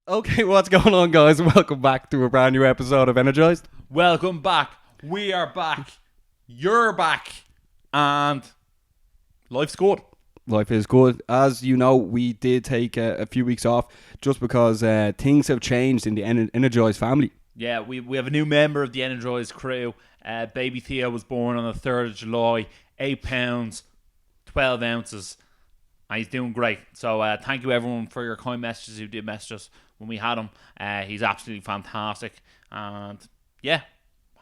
Okay, what's going on, guys? Welcome back to a brand new episode of Energized. Welcome back. We are back. You're back. And life's good. Life is good. As you know, we did take a few weeks off just because things have changed in the Energized family. Yeah, we have a new member of the Energized crew. Baby Theo was born on the 3rd of July. 8 pounds, 12 ounces. And he's doing great. So thank you, everyone, for your kind messages who did message us when we had him. He's absolutely fantastic. And yeah,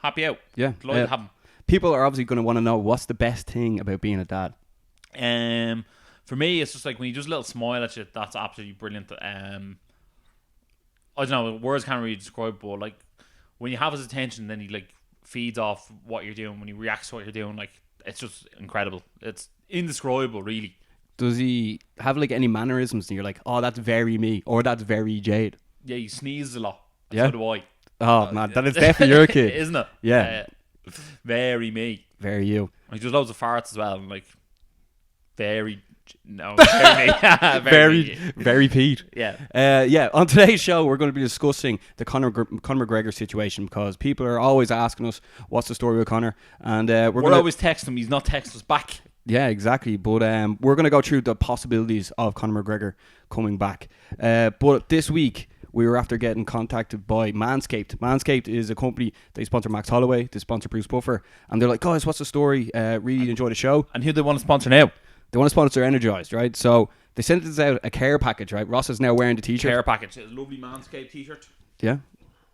happy out. Yeah. Delighted to have him. People are obviously going to want to know what's the best thing about being a dad. For me, it's just like when you just a little smile at you, that's absolutely brilliant. I don't know, words can't really describe, but like when you have his attention, then he like feeds off what you're doing. When he reacts to what you're doing, like it's just incredible. It's indescribable, really. Does he have like any mannerisms and you're like, oh, that's very me, or that's very Jade? Yeah, he sneezes a lot. Yeah. So do I. Oh man, that is definitely your kid, isn't it? Yeah. Very me. Very you. He does loads of farts as well, and like very me. Very Pete. Yeah. On today's show, we're going to be discussing the Conor McGregor situation because people are always asking us what's the story with Conor, and we're always texting him. He's not texting us back. Yeah, exactly. But we're going to go through the possibilities of Conor McGregor coming back. But this week, we were after getting contacted by Manscaped. Manscaped is a company, they sponsor Max Holloway, they sponsor Bruce Buffer, and they're like, guys, what's the story? Really enjoy the show. And who they want to sponsor now? They want to sponsor Energized, right? So they sent us out a care package, right? Ross is now wearing the t-shirt. Care package. It's a lovely Manscaped t-shirt. Yeah.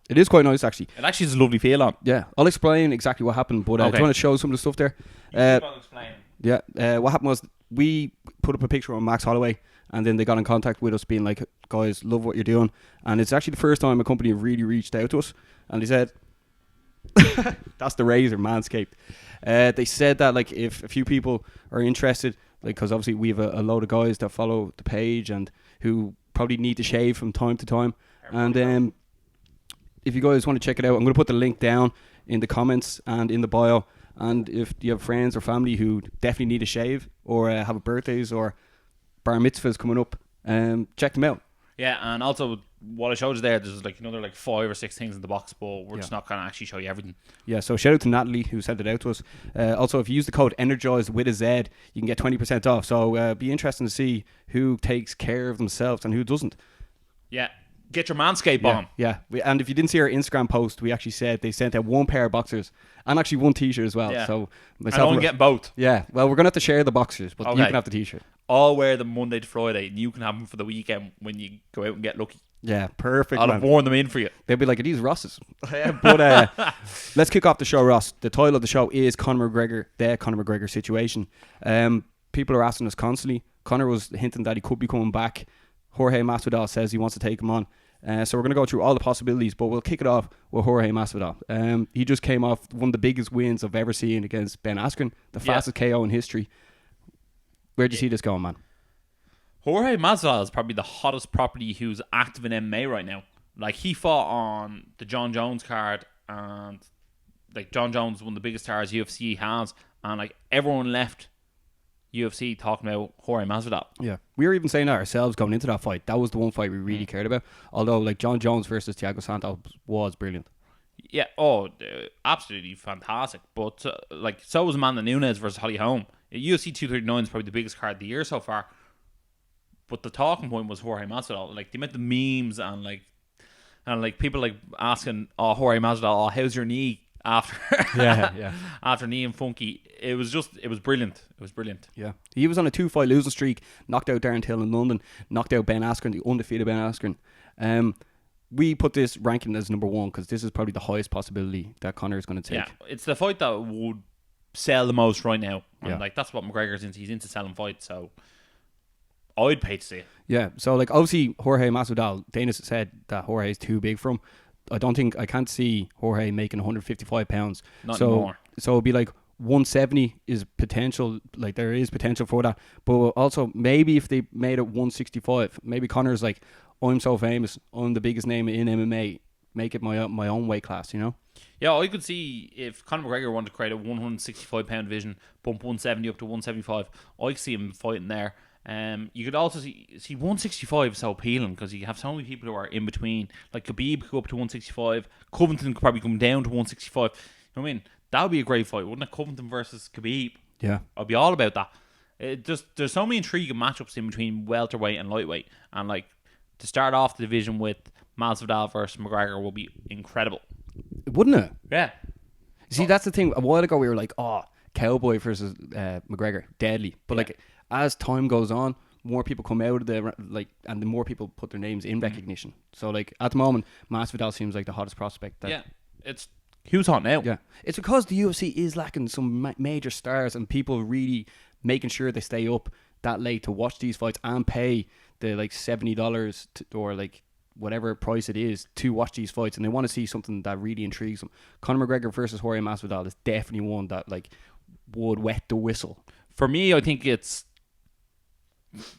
It is quite nice, actually. It actually has a lovely feel on. Yeah. I'll explain exactly what happened, but do you want to show some of the stuff there? You keep on explaining. Yeah. What happened was we put up a picture on Max Holloway, and then they got in contact with us being like, guys, love what you're doing. And it's actually the first time a company really reached out to us. And they said, that's the razor, Manscaped. They said that like if a few people are interested, like because obviously we have a load of guys that follow the page and who probably need to shave from time to time. And if you guys want to check it out, I'm going to put the link down in the comments and in the bio. And if you have friends or family who definitely need a shave or have birthdays or bar mitzvahs coming up, check them out. Yeah, and also what I showed you there's like another like 5 or 6 things in the box, but we're just not going to actually show you everything. Yeah, so shout out to Natalie who sent it out to us. Also, if you use the code Energized with a Z, you can get 20% off. So be interesting to see who takes care of themselves and who doesn't. Yeah. Get your Manscaped on. Yeah. And if you didn't see our Instagram post, we actually said they sent out 1 pair of boxers and actually 1 t-shirt as well. Yeah. So myself, I don't get both. Yeah. Well, we're going to have to share the boxers, but you can have the t-shirt. I'll wear them Monday to Friday, and you can have them for the weekend when you go out and get lucky. Yeah, perfect. I'll have worn them in for you. They'll be like, are these Ross's? But let's kick off the show, Ross. The title of the show is Conor McGregor, the Conor McGregor situation. People are asking us constantly. Conor was hinting that he could be coming back. Jorge Masvidal says he wants to take him on. So we're going to go through all the possibilities, but we'll kick it off with Jorge Masvidal. He just came off one of the biggest wins I've ever seen against Ben Askren, the fastest KO in history. Where do you see this going, man? Jorge Masvidal is probably the hottest property who's active in MMA right now. Like, he fought on the John Jones card, and like John Jones is one of the biggest stars UFC has, and like everyone left UFC talking about Jorge Masvidal. Yeah, we were even saying that ourselves going into that fight. That was the one fight we really cared about. Although, like, John Jones versus Thiago Santos was brilliant. Yeah, absolutely fantastic. But like, so was Amanda Nunes versus Holly Holm. UFC 239 is probably the biggest card of the year so far. But the talking point was Jorge Masvidal. Like, the amount of memes and like people like asking, Jorge Masvidal, how's your knee after after knee and funky. It was brilliant. It was brilliant. Yeah. He was on a 2-fight losing streak, knocked out Darren Till in London, knocked out Ben Askren, the undefeated Ben Askren. We put this ranking as number 1 because this is probably the highest possibility that Conor is going to take. Yeah, it's the fight that would sell the most right now. And yeah. That's what McGregor's into. He's into selling fights, so I'd pay to see it. Yeah, so like obviously Jorge Masvidal, Dana said that Jorge is too big for him. I can't see Jorge making 155 pounds. Not anymore. So it'd be like 170 is potential, like there is potential for that. But also maybe if they made it 165, maybe Conor's like, I'm so famous, I'm the biggest name in MMA, make it my own weight class, you know? Yeah, I could see if Conor McGregor wanted to create a 165 pound division, bump 170 up to 175, I could see him fighting there. You could also see 165 is so appealing because you have so many people who are in between. Like Khabib could go up to 165. Covington could probably come down to 165. You know what I mean? That would be a great fight, wouldn't it? Covington versus Khabib. Yeah. I'd be all about that. There's so many intriguing matchups in between welterweight and lightweight. And like to start off the division with Masvidal versus McGregor will be incredible. Wouldn't it? Yeah. See, that's the thing. A while ago, we were like, oh, Cowboy versus McGregor, deadly. But like as time goes on, more people come out of and the more people put their names in recognition. So like at the moment, Masvidal seems like the hottest prospect. It's who's hot now. Yeah, it's because the UFC is lacking some major stars and people really making sure they stay up that late to watch these fights and pay the like $70 or like whatever price it is to watch these fights, and they want to see something that really intrigues them. Conor McGregor versus Jorge Masvidal is definitely one that like would wet the whistle. For me, I think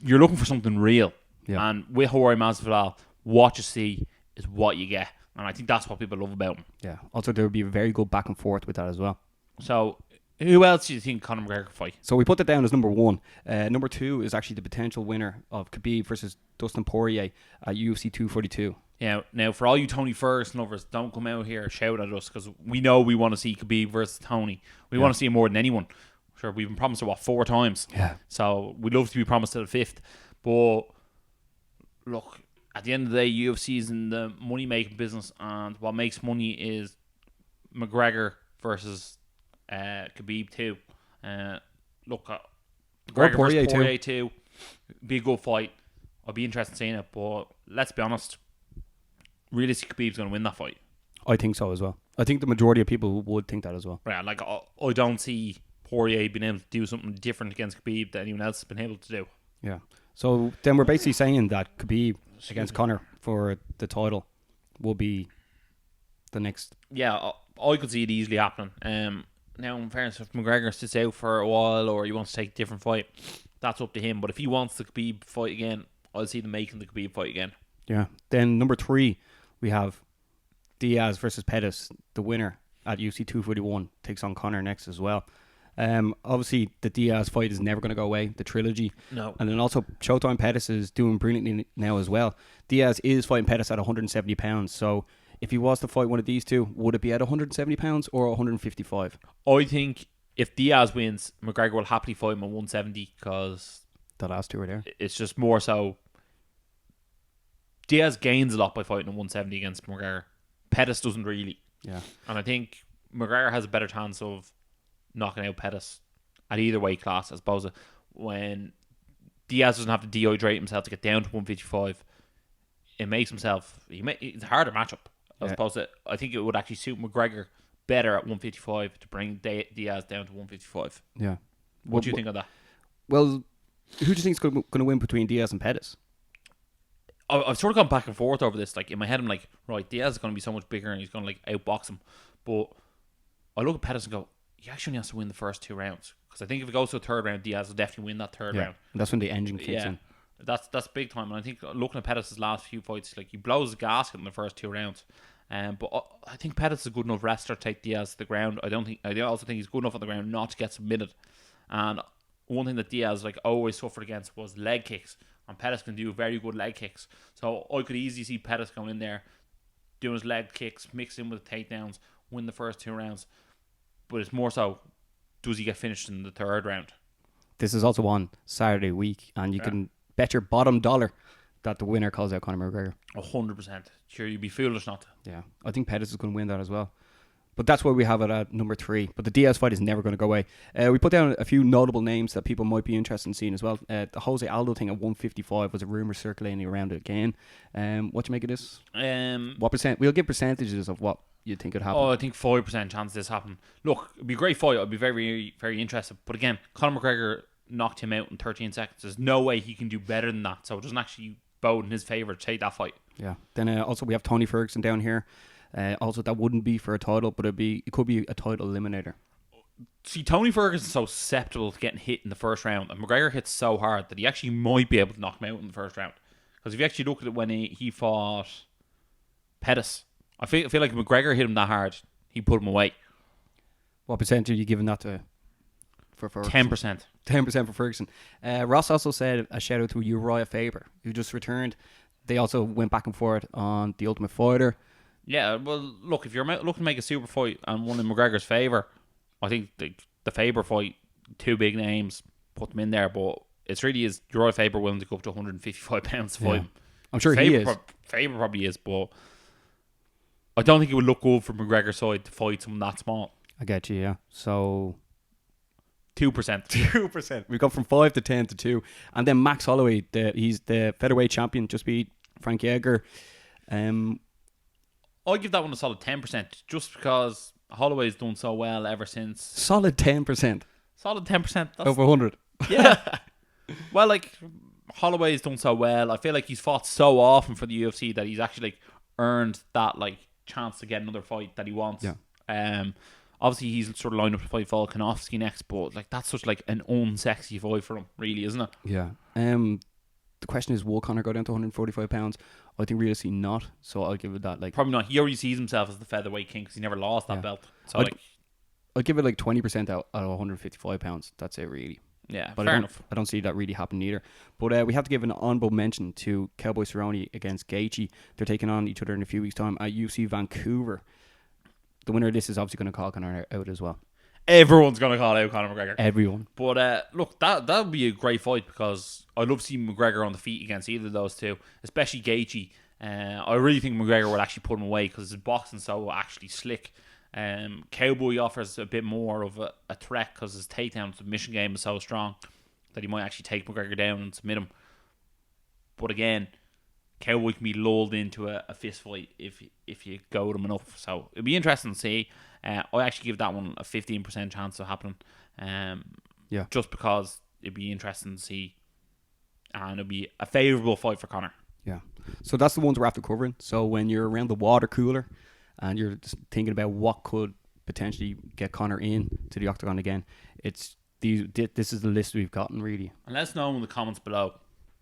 you're looking for something real. Yeah. And with Jorge Masvidal, what you see is what you get. And I think that's what people love about him. Yeah. Also, there would be a very good back and forth with that as well. So, who else do you think Conor McGregor could fight? So we put that down as number 1. Number 2 is actually the potential winner of Khabib versus Dustin Poirier at UFC 242. Yeah. Now, for all you Tony Ferguson lovers, don't come out here and shout at us because we know we want to see Khabib versus Tony. We want to see him more than anyone. Sure, we've been promised it, 4 times? Yeah. So we'd love to be promised to the 5th. But look, at the end of the day, UFC is in the money-making business, and what makes money is McGregor versus Khabib too. McGregor Poirier versus Poirier too. Be a good fight. I'd be interested in seeing it, but let's be honest. Realistically, Khabib's going to win that fight. I think so as well. I think the majority of people would think that as well. Right, like I don't see Poirier being able to do something different against Khabib that anyone else has been able to do. Yeah. So then we're basically saying that Khabib against Conor for the title will be the next. Yeah, I could see it easily happening. Now, in fairness, if McGregor sits out for a while or he wants to take a different fight, that's up to him. But if he wants the Khabib fight again, I'll see them making the Khabib fight again. Yeah. Then number 3, we have Diaz versus Pettis. The winner at UFC 241 takes on Conor next as well. Obviously, the Diaz fight is never going to go away, the trilogy. No. And then also, Showtime Pettis is doing brilliantly now as well. Diaz is fighting Pettis at 170 pounds. So, if he was to fight one of these two, would it be at 170 pounds or 155? I think if Diaz wins, McGregor will happily fight him at 170 because The last two are there. it's just more so. Diaz gains a lot by fighting at 170 against McGregor. Pettis doesn't really. Yeah. And I think McGregor has a better chance of knocking out Pettis at either weight class, as opposed to when Diaz doesn't have to dehydrate himself to get down to 155. It makes himself... it's a harder matchup. As opposed to... I think it would actually suit McGregor better at 155 to bring Diaz down to 155. Yeah. What do you think of that? Well, who do you think is going to win between Diaz and Pettis? I've sort of gone back and forth over this. Like in my head, I'm like, right, Diaz is going to be so much bigger and he's going to like outbox him. But I look at Pettis and go, he actually only has to win the first 2 rounds. Because I think if it goes to a third round, Diaz will definitely win that third round. That's when the engine kicks in. That's big time. And I think looking at Pettis' last few fights, like he blows his gasket in the first 2 rounds. But I think Pettis is a good enough wrestler to take Diaz to the ground. I also think he's good enough on the ground not to get submitted. And one thing that Diaz like always suffered against was leg kicks. And Pettis can do very good leg kicks. So I could easily see Pettis going in there, doing his leg kicks, mixed in with the takedowns, win the first 2 rounds. But it's more so, does he get finished in the third round? This is also on Saturday week, and you can bet your bottom dollar that the winner calls out Conor McGregor. 100%. Sure, you'd be foolish not to. Yeah, I think Pettis is going to win that as well. But that's why we have it at number 3. But the Diaz fight is never going to go away. We put down a few notable names that people might be interested in seeing as well. The Jose Aldo thing at 155 was a rumour circulating around it again. What do you make of this? What percent? We'll give percentages of what you think could happen. Oh, I think 5% chance this happen. Look, it'd be a great fight. I'd be very, very interested. But again, Conor McGregor knocked him out in 13 seconds. There's no way he can do better than that. So it doesn't actually bode in his favour to take that fight. Yeah. Then also we have Tony Ferguson down here. Also, that wouldn't be for a title, but it could be a title eliminator. See, Tony Ferguson's so susceptible to getting hit in the first round, and McGregor hits so hard that he actually might be able to knock him out in the first round. Because if you actually look at it when he fought Pettis, I feel like if McGregor hit him that hard, he put him away. What percentage are you giving that to for Ferguson. 10% for Ferguson. Ross also said a shout out to Uriah Faber, who just returned. They also went back and forth on The Ultimate Fighter. Yeah, well, look, if you're looking to make a super fight and one in McGregor's favour, I think the Faber fight, 2 big names, put them in there, but it's really is Uriah Faber willing to go up to 155 pounds to fight him. I'm sure he is. Faber probably is, but I don't think it would look good for McGregor's side to fight someone that small. I get you, yeah. So 2%. 2%. We got from 5 to 10 to 2. And then Max Holloway, he's the featherweight champion, just beat Frank Yeager. I'd give that one a solid 10%, just because Holloway's done so well ever since. Solid 10%. Solid 10%. That's, over 100. Yeah. Well, like, Holloway's done so well. I feel like he's fought so often for the UFC that he's actually like earned that like chance to get another fight that he wants. Yeah. Obviously he's sort of lined up to fight Volkanovski next, but like that's such like an unsexy fight for him, really, isn't it? Yeah. The question is, will Conor go down to 145 pounds? I think realistically not. So I'll give it that like probably not. He already sees himself as the featherweight king because he never lost that belt. So I'll give it like 20% out of 155 pounds. That's it, really. Yeah, but fair enough. I don't see that really happening either. But we have to give an honourable mention to Cowboy Cerrone against Gaethje. They're taking on each other in a few weeks' time at UFC Vancouver. The winner of this is obviously going to call Conor out as well. Everyone's going to call out Conor McGregor. Everyone. But look, that would be a great fight because I'd love to see McGregor on the feet against either of those two, especially Gaethje. I really think McGregor would actually put him away because his boxing so actually slick. Cowboy offers a bit more of a threat because his takedown submission game is so strong that he might actually take McGregor down and submit him. But again, Cowboy can be lulled into a fist fight if you goad him enough. So it'd be interesting to see. I actually give that one a 15% chance of happening. Yeah. Just because it'd be interesting to see, and it'd be a favourable fight for Conor. Yeah. So that's the ones we're after covering. So when you're around the water cooler and you're just thinking about what could potentially get Conor in to the octagon again, this is the list we've gotten, really. And let us know in the comments below.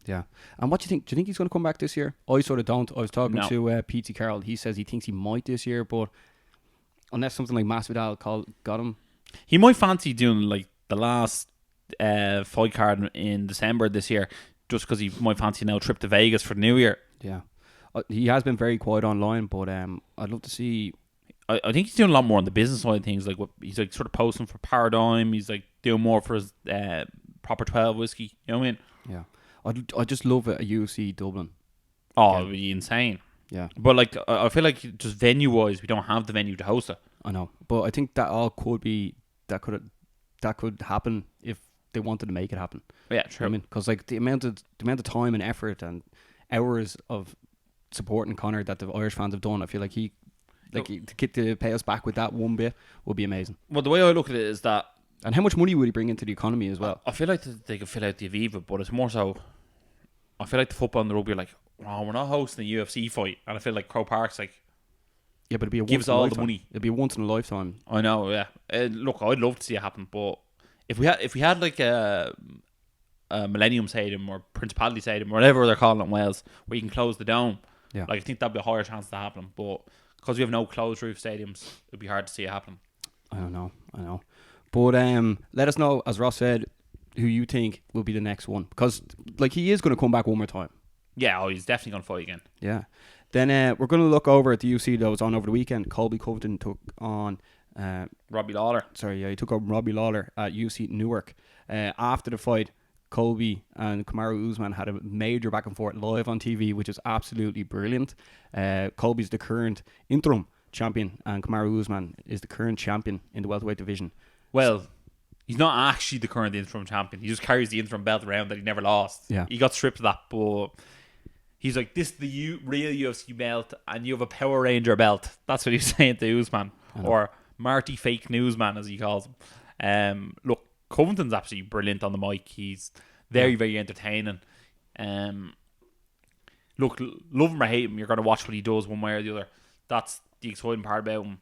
Yeah. And what do you think? Do you think he's going to come back this year? I sort of don't. I was talking to P.T. Carroll. He says he thinks he might this year, but unless something like Masvidal got him. He might fancy doing like the last fight card in December this year, just because he might fancy now a trip to Vegas for the New Year. Yeah. He has been very quiet online, but I'd love to see. I think he's doing a lot more on the business side of things. Like he's like sort of posting for Paradigm. He's like doing more for his Proper 12 whiskey. You know what I mean? Yeah. I just love it at UFC Dublin. Oh, it'd be insane. Yeah. But like I feel like just venue wise, we don't have the venue to host it. I know, but I think that all could be that could happen if they wanted to make it happen. Yeah, true. I mean, because like the amount of time and effort and hours of supporting Conor that the Irish fans have done, I feel like to pay us back with that one bit would be amazing. Well, the way I look at it is that, and how much money would he bring into the economy as well? I feel like they could fill out the Aviva, but it's more so. I feel like the football and the rugby are like, oh, we're not hosting a UFC fight, and I feel like Croke Park's like, yeah, but it'd be gives all the money. It'd be a once in a lifetime. I know, yeah. Look, I'd love to see it happen, but if we had like a Millennium Stadium or Principality Stadium or whatever they're calling it in Wales, where you can close the dome, like I think that'd be a higher chance to happen. But because we have no closed roof stadiums, it'd be hard to see it happen. I don't know. But let us know, as Ross said, who you think will be the next one, because like he is going to come back one more time. Yeah, he's definitely going to fight again. Yeah. Then we're going to look over at the UFC that was on over the weekend. Colby Covington took on Robbie Lawler. He took on Robbie Lawler at UFC Newark. After the fight, Colby and Kamaru Usman had a major back and forth live on TV, which is absolutely brilliant. Colby's the current interim champion, and Kamaru Usman is the current champion in the welterweight division. Well, he's not actually the current interim champion. He just carries the interim belt around that he never lost. Yeah. He got stripped of that, but he's like, this is the real UFC belt, and you have a Power Ranger belt. That's what he's saying to Usman, or Marty Fake Newsman, as he calls him. Look, Covington's absolutely brilliant on the mic. He's very, very entertaining. Look, love him or hate him, you're going to watch what he does one way or the other. That's the exciting part about him.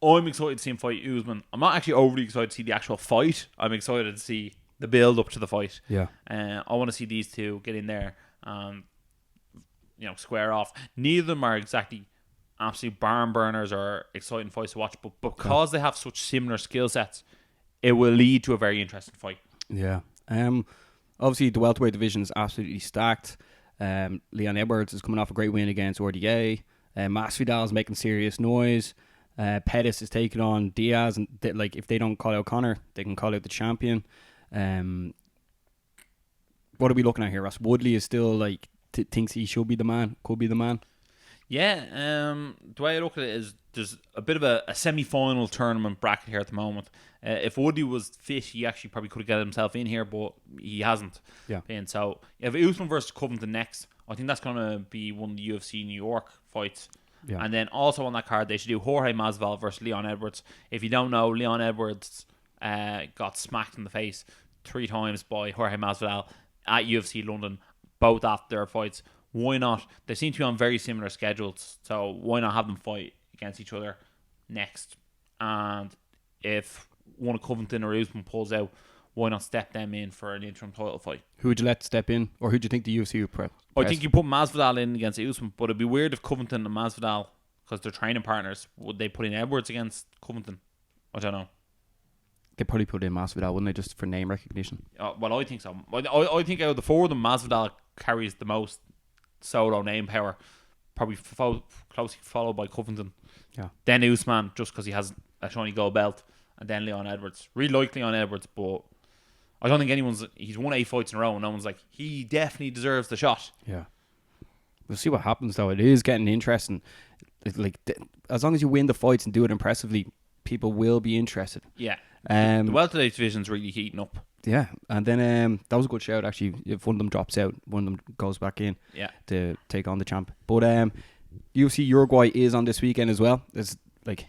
I'm excited to see him fight Usman. I'm not actually overly excited to see the actual fight. I'm excited to see the build up to the fight. Yeah. I want to see these two get in there and square off. Neither of them are exactly absolute barn burners or exciting fights to watch, but because they have such similar skill sets, it will lead to a very interesting fight. Yeah. Obviously, the welterweight division is absolutely stacked. Leon Edwards is coming off a great win against RDA. Masvidal is making serious noise. Pettis is taking on Diaz, and if they don't call out Conor, they can call out the champion. What are we looking at here, Ross? Woodley is still thinks he should be the man, could be the man. Yeah, the way I look at it is there's a bit of a semi-final tournament bracket here at the moment. If Woodley was fit, he actually probably could have got himself in here, but he hasn't. Yeah. And so if Usman versus Covington next, I think that's going to be one of the UFC New York fights. Yeah. And then also on that card, they should do Jorge Masvidal versus Leon Edwards. If you don't know, Leon Edwards got smacked in the face 3 times by Jorge Masvidal at UFC London, both after their fights. Why not? They seem to be on very similar schedules, so why not have them fight against each other next? And if one of Covington or Usman pulls out, why not step them in for an interim title fight? Who would you let step in, or who do you think the UFC would press? I think you put Masvidal in against Usman, but it'd be weird if Covington and Masvidal, because they're training partners, would they put in Edwards against Covington? I don't know. They'd probably put in Masvidal, wouldn't they, just for name recognition? Well, I think so. I think out of the 4 of them, Masvidal carries the most solo name power, probably closely followed by Covington. Yeah. Then Usman, just because he has a shiny gold belt, and then Leon Edwards. Really like Leon Edwards, but I don't think he's won 8 fights in a row, and no one's like, he definitely deserves the shot. Yeah. We'll see what happens, though. It is getting interesting. As long as you win the fights and do it impressively, people will be interested. Yeah. The welterweight division's really heating up. Yeah, and then that was a good shout, actually. If one of them drops out, one of them goes back in to take on the champ. But UFC Uruguay is on this weekend as well. It's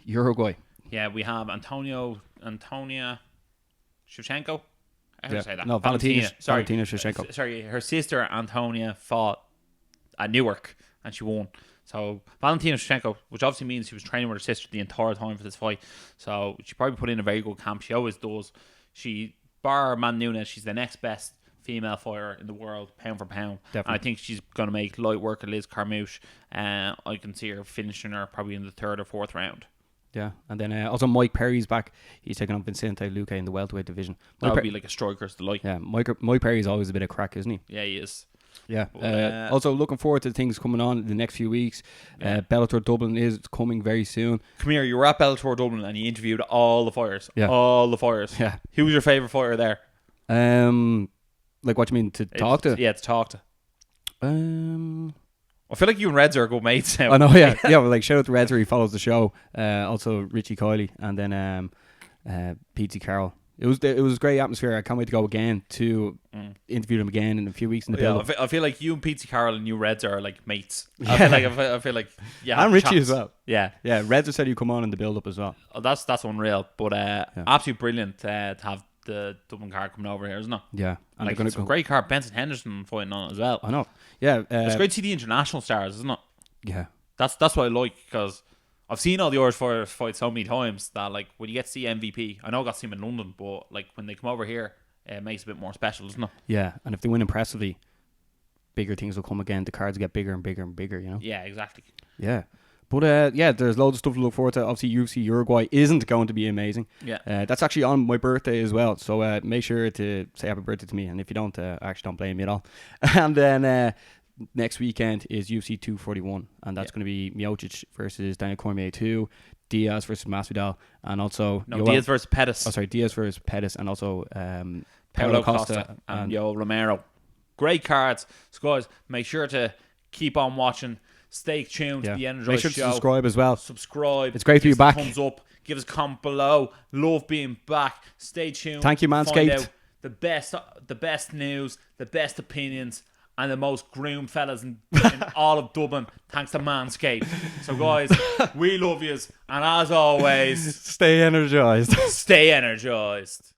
Uruguay. Yeah, we have Antonia Shevchenko. How do I say that? No, Valentina Shevchenko. Sorry, her sister Antonia fought at Newark and she won. So Valentina Shevchenko, which obviously means she was training with her sister the entire time for this fight. So she probably put in a very good camp. She always does. Bar Man Nunes, she's the next best female fighter in the world, pound for pound. Definitely. And I think she's going to make light work of Liz Carmouche. I can see her finishing her probably in the 3rd or 4th round. Yeah, and then also Mike Perry's back. He's taking on Vicente Luque in the welterweight division. That would be like a striker's delight. Yeah, Mike Perry's always a bit of crack, isn't he? Yeah, he is. Yeah. Also looking forward to things coming on in the next few weeks. Bellator Dublin is coming very soon. Come here, you were at Bellator Dublin and you interviewed all the fighters. Yeah. All the fighters. Yeah. Who was your favourite fighter there? What do you mean, to talk to? Yeah, to talk to. I feel like you and Reds are good mates now. I know, yeah. Yeah, well, shout out to Reds, where he follows the show. Also Richie Kiley, and then Pete Carroll. It was a great atmosphere. I can't wait to go again to interview them again in a few weeks in the build. I feel like you and Pete Carroll and you Reds are like mates. Yeah. I feel like and Richie as well. Yeah. Reds have said you come on in the build up as well. Oh, that's unreal. But absolutely brilliant to have the Dublin card coming over here, isn't it? Yeah, and it's a great card. Benson Henderson fighting on it as well. I know. Yeah, it's great to see the international stars, isn't it? Yeah, that's what I like, because I've seen all the Irish fighters fight so many times that when you get to see MVP, I know I got to see him in London, but when they come over here, it makes it a bit more special, doesn't it? Yeah, and if they win impressively, bigger things will come again. The cards get bigger and bigger and bigger, you know? Yeah, exactly. Yeah. But there's loads of stuff to look forward to. Obviously, UFC Uruguay isn't going to be amazing. Yeah. That's actually on my birthday as well. So make sure to say happy birthday to me. And if you don't, actually don't blame me at all. And then next weekend is UFC 241. And that's going to be Miocic versus Daniel Cormier 2, Diaz versus Masvidal, and also... Diaz versus Pettis. Oh, sorry, Diaz versus Pettis, and also Paulo Costa and Yoel Romero. Great cards. So guys, make sure to keep on watching. Stay tuned to the Energized Show. Make sure to subscribe as well. Subscribe. It's great to be back. Thumbs up. Give us a comment below. Love being back. Stay tuned. Thank you, Manscaped. Find out the best news, the best opinions, and the most groomed fellas in all of Dublin. Thanks to Manscaped. So guys, we love yous, and as always, stay energized. Stay energized.